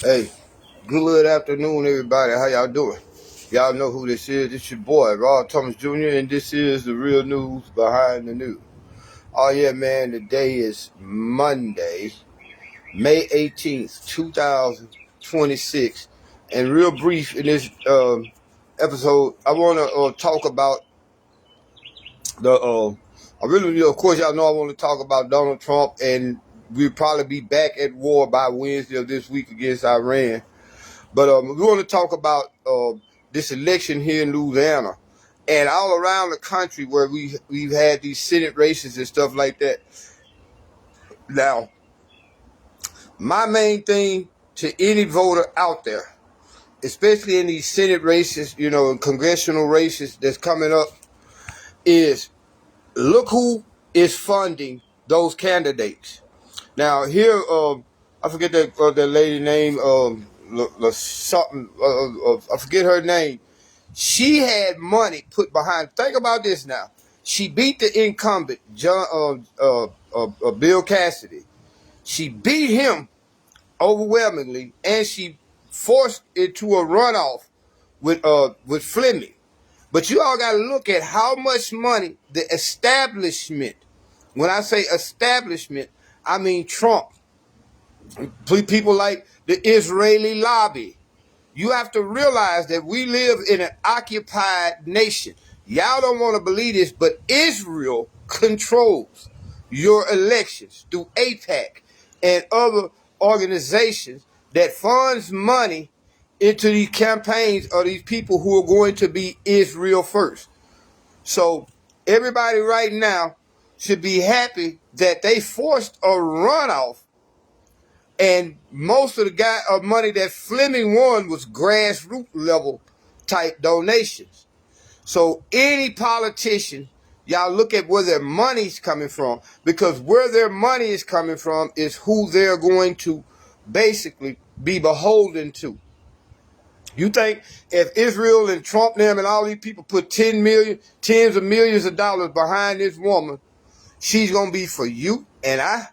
Hey, good afternoon, everybody. How y'all doing? Y'all know who this is. This your boy, Rob Thomas Jr., and this is the real news behind the news. Oh, yeah, man. Today is Monday, May 18th, 2026. And real brief in this episode, I want to talk about of course, y'all know I want to talk about Donald Trump, and we'll probably be back at war by Wednesday of this week against Iran. But we want to talk about this election here in Louisiana and all around the country where we've had these Senate races and stuff like that. Now, my main thing to any voter out there, especially in these Senate races, and congressional races that's coming up, is look who is funding those candidates. Now, here, I forget that lady name, something, I forget her name. She had money put behind. Think about this now. She beat the incumbent, Bill Cassidy. She beat him overwhelmingly, and she forced it to a runoff with Fleming. But you all got to look at how much money the establishment. When I say establishment, I mean Trump. People like the Israeli lobby. You have to realize that we live in an occupied nation. Y'all don't want to believe this, but Israel controls your elections through AIPAC and other organizations that funds money into these campaigns of these people who are going to be Israel first. So everybody right now should be happy that they forced a runoff, and most of the money that Fleming won was grassroots level type donations. So any politician, y'all look at where their money's coming from, because where their money is coming from is who they're going to basically be beholden to. You think if Israel and Trump them and all these people put tens of millions of dollars behind this woman, she's going to be for you and I?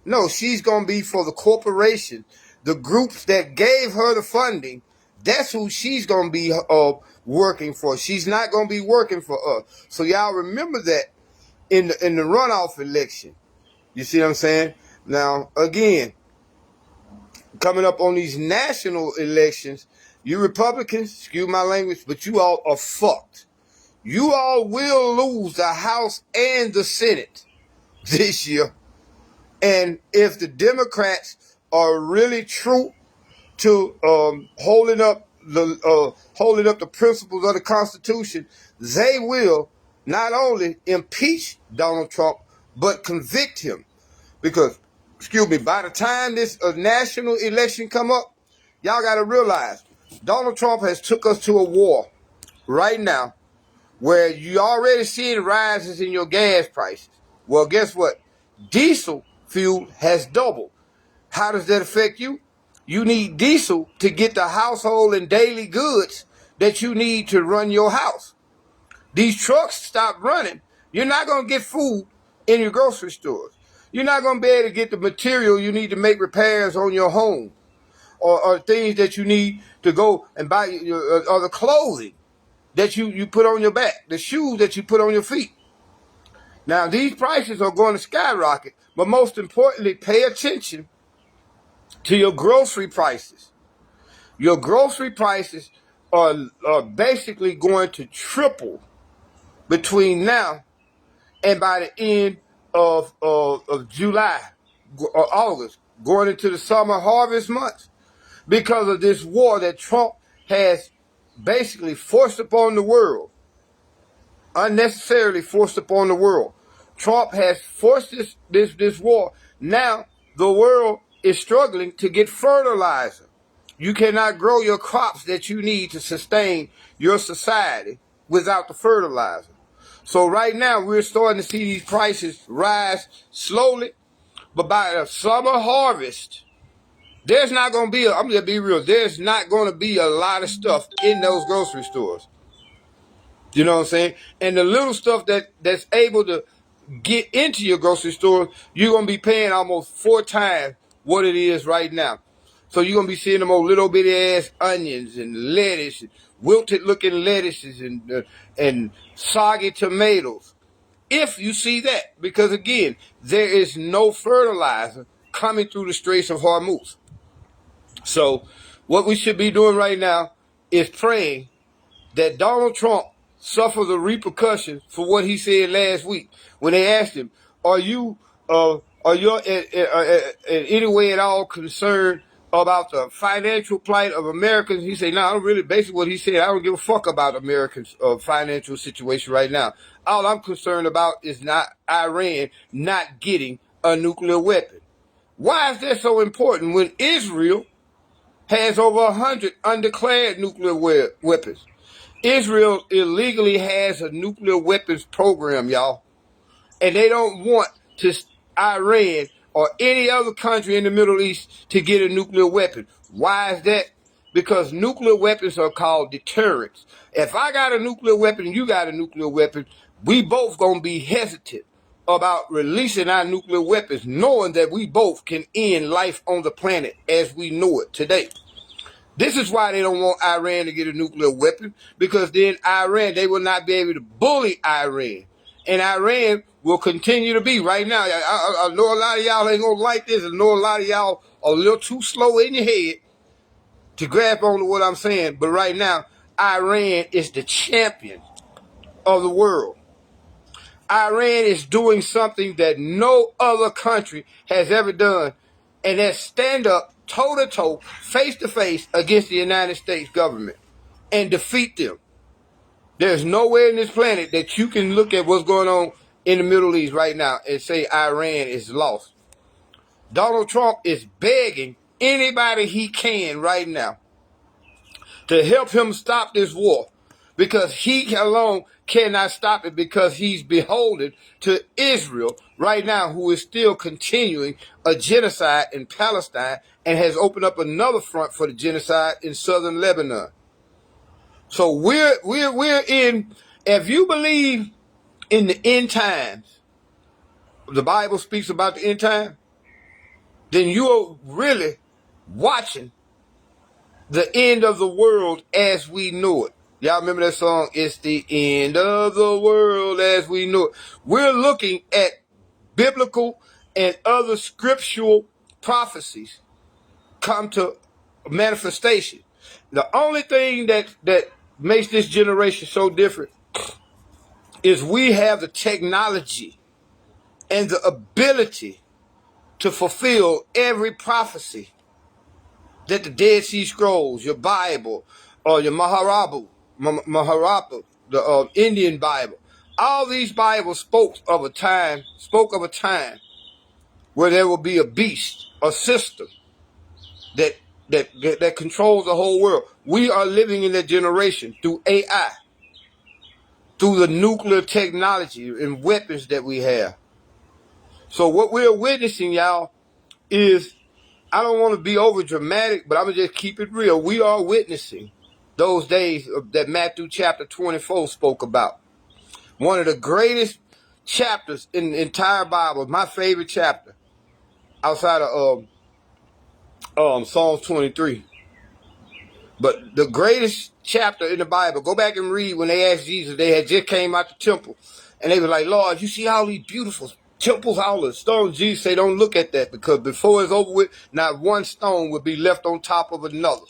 No, she's going to be for the corporation, the groups that gave her the funding. That's who she's going to be working for. She's not going to be working for us. So y'all remember that in the runoff election. You see what I'm saying? Now, again, coming up on these national elections, you Republicans, excuse my language, but you all are fucked. You all will lose the House and the Senate this year. And if the Democrats are really true to holding up the principles of the Constitution, they will not only impeach Donald Trump but convict him. Because, by the time this national election come up, y'all got to realize Donald Trump has took us to a war right now where you already seeing rises in your gas prices. Well, guess what? Diesel fuel has doubled. How does that affect you? You need diesel to get the household and daily goods that you need to run your house. These trucks stop running. You're not going to get food in your grocery stores. You're not going to be able to get the material you need to make repairs on your home, or things that you need to go and buy, or the clothing that you put on your back, the shoes that you put on your feet. Now, these prices are going to skyrocket, but most importantly, pay attention to your grocery prices. Your grocery prices are basically going to triple between now and by the end of July or August, going into the summer harvest months, because of this war that Trump has basically forced upon the world, unnecessarily forced upon the world. Trump has forced this war. Now the world is struggling to get fertilizer. You cannot grow your crops that you need to sustain your society without the fertilizer. So right now we're starting to see these prices rise slowly, but by the summer harvest, there's not going to be, I'm going to be real, there's not going to be a lot of stuff in those grocery stores. You know what I'm saying? And the little stuff that's able to get into your grocery store, you're going to be paying almost 4 times what it is right now. So you're going to be seeing them old little bitty ass onions and lettuce, and wilted looking lettuces and soggy tomatoes. If you see that, because again, there is no fertilizer coming through the Straits of Hormuz. So what we should be doing right now is praying that Donald Trump suffer the repercussions for what he said last week when they asked him, are you in any way at all concerned about the financial plight of Americans? He said, no, I don't really, basically what he said, I don't give a fuck about Americans' financial situation right now. All I'm concerned about is not Iran not getting a nuclear weapon. Why is that so important when Israel has over 100 undeclared nuclear weapons? Israel illegally has a nuclear weapons program, y'all. And they don't want Iran or any other country in the Middle East to get a nuclear weapon. Why is that? Because nuclear weapons are called deterrents. If I got a nuclear weapon and you got a nuclear weapon, we both gonna be hesitant about releasing our nuclear weapons, knowing that we both can end life on the planet as we know it today. This is why they don't want Iran to get a nuclear weapon, because then they will not be able to bully Iran. And Iran will continue to be right now. I know a lot of y'all ain't gonna like this. I know a lot of y'all are a little too slow in your head to grasp on to what I'm saying. But right now, Iran is the champion of the world. Iran is doing something that no other country has ever done, and that's stand up toe-to-toe, face-to-face against the United States government and defeat them. There's nowhere in this planet that you can look at what's going on in the Middle East right now and say Iran is lost. Donald Trump is begging anybody he can right now to help him stop this war, because he alone cannot stop it, because he's beholden to Israel right now, who is still continuing a genocide in Palestine and has opened up another front for the genocide in southern Lebanon. So we're in, if you believe in the end times, the Bible speaks about the end time, then you're really watching the end of the world as we know it. Y'all remember that song? It's the end of the world as we know it. We're looking at biblical and other scriptural prophecies come to manifestation. The only thing that makes this generation so different is we have the technology and the ability to fulfill every prophecy that the Dead Sea Scrolls, your Bible, or your Maharabha, the Indian Bible, all these Bibles spoke of a time where there will be a beast, a system that controls the whole world. We are living in that generation through AI, through the nuclear technology and weapons that we have. So what we're witnessing, y'all, is, I don't want to be over dramatic, but I'm going to just keep it real. We are witnessing those days that Matthew chapter 24 spoke about. One of the greatest chapters in the entire Bible, my favorite chapter, outside of Psalms 23. But the greatest chapter in the Bible, go back and read when they asked Jesus, they had just came out the temple, and they were like, Lord, you see all these beautiful temples, all the stones? Jesus said, don't look at that, because before it's over with, not one stone will be left on top of another.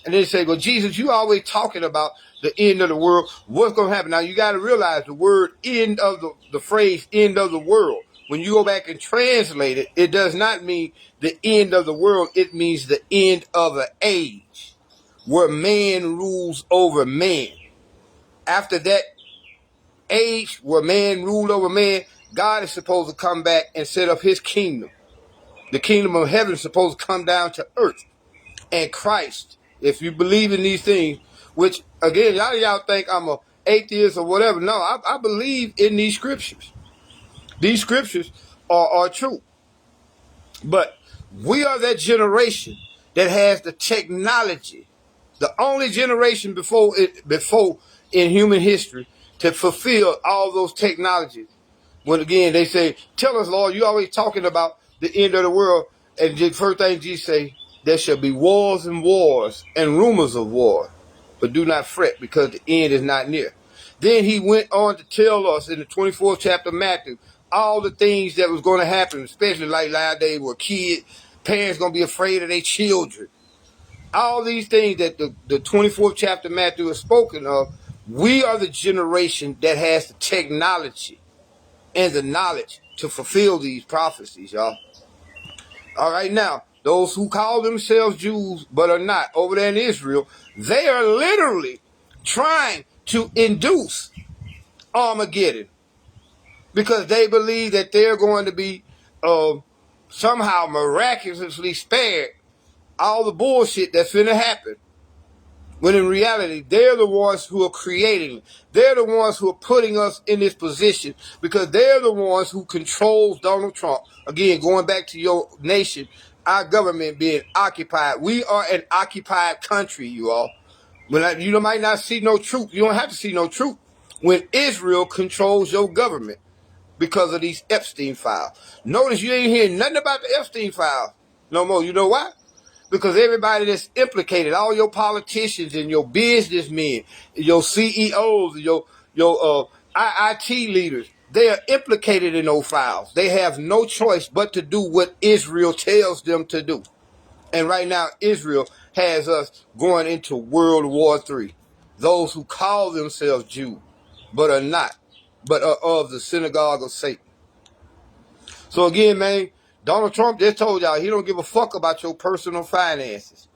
And they say, well, Jesus, you always talking about the end of the world. What's going to happen? Now, you got to realize the word end of the phrase end of the world, when you go back and translate it, it does not mean the end of the world. It means the end of an age where man rules over man. After that age where man ruled over man, God is supposed to come back and set up his kingdom. The kingdom of heaven is supposed to come down to earth. And Christ, if you believe in these things, which, again, a lot of y'all think I'm an atheist or whatever. No, I believe in these scriptures. These scriptures are true. But we are that generation that has the technology, the only generation before in human history to fulfill all those technologies. When again they say, tell us, Lord, you always talking about the end of the world, and the first thing Jesus say, there shall be wars and wars and rumors of war, but do not fret, because the end is not near. Then he went on to tell us in the 24th chapter of Matthew all the things that was going to happen, especially like nowadays where kids, parents going to be afraid of their children. All these things that the 24th chapter of Matthew is spoken of. We are the generation that has the technology and the knowledge to fulfill these prophecies, y'all. All right, now, those who call themselves Jews but are not over there in Israel, they are literally trying to induce Armageddon because they believe that they're going to be somehow miraculously spared all the bullshit that's finna happen. When in reality, they're the ones who are creating. They're the ones who are putting us in this position because they're the ones who controls Donald Trump. Again, going back to your nation, our government being occupied. We are an occupied country, you all. You might not see no truth. You don't have to see no truth when Israel controls your government because of these Epstein files. Notice you ain't hearing nothing about the Epstein files no more. You know why? Because everybody that's implicated, all your politicians and your businessmen, your CEOs, your IIT leaders, they are implicated in those files. They have no choice but to do what Israel tells them to do. And right now, Israel has us going into World War III. Those who call themselves Jews, but are not, but are of the synagogue of Satan. So again, man, Donald Trump just told y'all he don't give a fuck about your personal finances.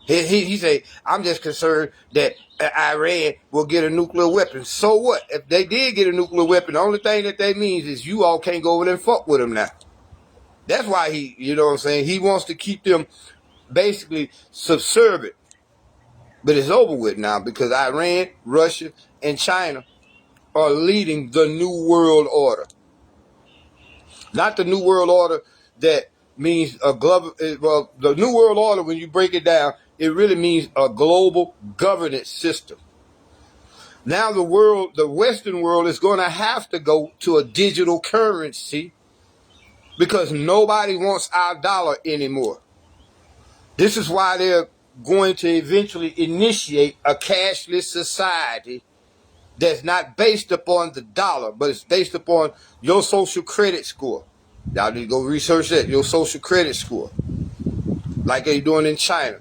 He say, I'm just concerned that Iran will get a nuclear weapon. So what? If they did get a nuclear weapon, the only thing that means is you all can't go over there and fuck with them now. That's why you know what I'm saying? He wants to keep them basically subservient. But it's over with now because Iran, Russia, and China are leading the New World Order. Not the New World Order that means a global, well, the New World Order, when you break it down, it really means a global governance system. Now the Western world is going to have to go to a digital currency because nobody wants our dollar anymore. This is why they're going to eventually initiate a cashless society that's not based upon the dollar, but it's based upon your social credit score. Y'all need to go research that, your social credit score. Like they're doing in China.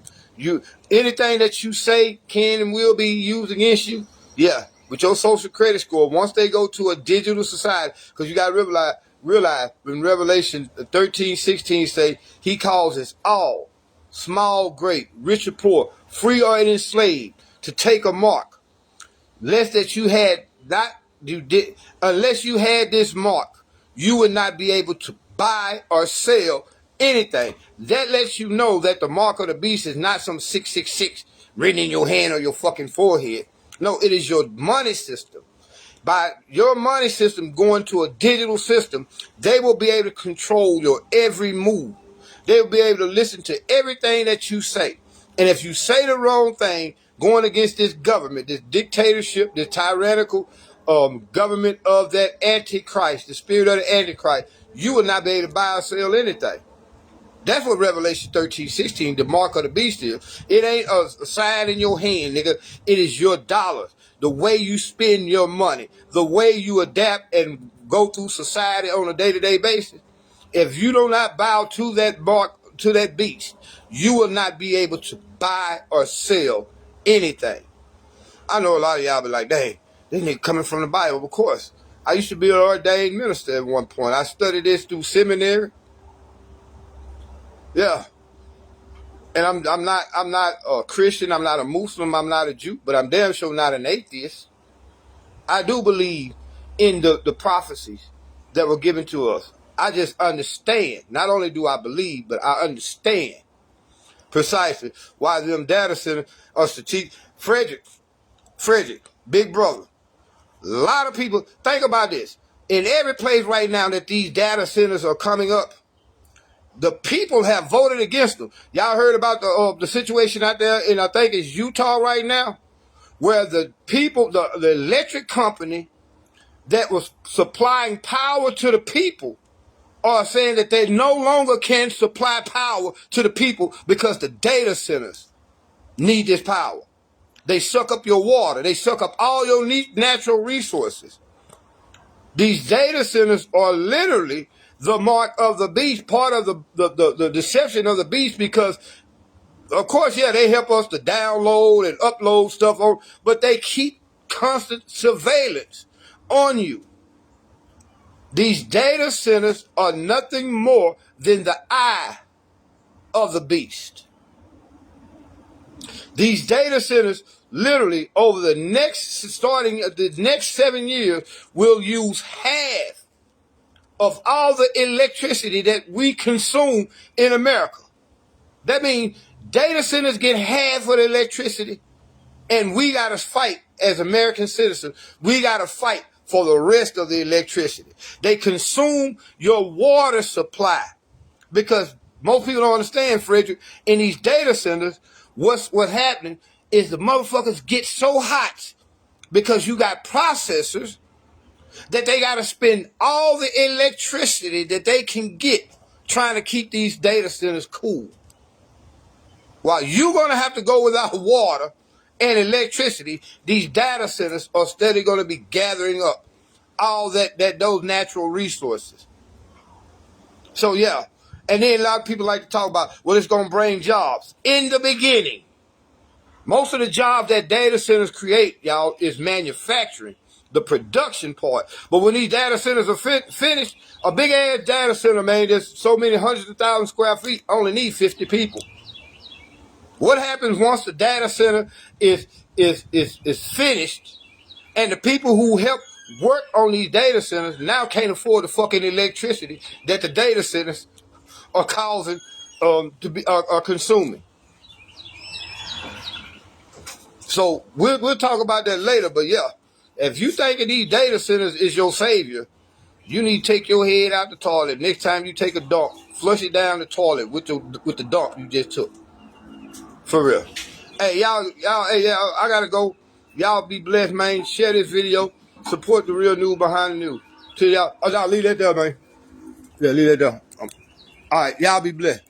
Anything that you say can and will be used against you, yeah. But your social credit score, once they go to a digital society, because you got to realize when Revelation 13:16 say, he calls us all, small, great, rich or poor, free or enslaved, to take a mark. Unless you had this mark, you would not be able to buy or sell anything. That lets you know that the mark of the beast is not some 666 written in your hand or your fucking forehead. No, it is your money system. By your money system going to a digital system, they will be able to control your every move. They will be able to listen to everything that you say. And if you say the wrong thing, going against this government, this dictatorship, this tyrannical government of that Antichrist, the spirit of the Antichrist, you will not be able to buy or sell anything. That's what Revelation 13:16, the mark of the beast is. It ain't a sign in your hand, nigga. It is your dollars. The way you spend your money, the way you adapt and go through society on a day-to-day basis. If you do not bow to that mark, to that beast, you will not be able to buy or sell anything. I know a lot of y'all be like, dang, this nigga coming from the Bible. Of course. I used to be an ordained minister at one point. I studied this through seminary. Yeah. And I'm not a Christian, I'm not a Muslim, I'm not a Jew, but I'm damn sure not an atheist. I do believe in the prophecies that were given to us. I just understand. Not only do I believe, but I understand precisely why them data centers are strategic. Frederick, big brother. A lot of people, think about this. In every place right now that these data centers are coming up, the people have voted against them. Y'all heard about the situation out there in, I think it's Utah right now, where the people, the electric company that was supplying power to the people are saying that they no longer can supply power to the people because the data centers need this power. They suck up your water. They suck up all your natural resources. These data centers are literally the mark of the beast, part of the deception of the beast, because, of course, yeah, they help us to download and upload stuff on, but they keep constant surveillance on you. These data centers are nothing more than the eye of the beast. These data centers literally over starting the next 7 years will use half of all the electricity that we consume in America. That means data centers get half of the electricity, and we got to fight as American citizens. We got to fight for the rest of the electricity. They consume your water supply, because most people don't understand, Frederick, in these data centers, what's happening is the motherfuckers get so hot because you got processors that they got to spend all the electricity that they can get trying to keep these data centers cool. While you're going to have to go without water and electricity, these data centers are steadily going to be gathering up all those natural resources. So yeah, and then a lot of people like to talk about, well, it's going to bring jobs. In the beginning, most of the jobs that data centers create, y'all, is manufacturing, the production part. But when these data centers are finished, a big ass data center, man, there's so many hundreds of thousands square feet, only need 50 people. What happens once the data center is finished, and the people who help work on these data centers now can't afford the fucking electricity that the data centers are causing are consuming. So we'll talk about that later. But yeah, if you thinking these data centers is your savior, you need to take your head out the toilet. Next time you take a dump, flush it down the toilet with the dump you just took. For real. Hey, y'all, I gotta go. Y'all be blessed, man. Share this video. Support the real news behind the news. To y'all, y'all leave that there, man. Yeah, leave that there. All right, y'all be blessed.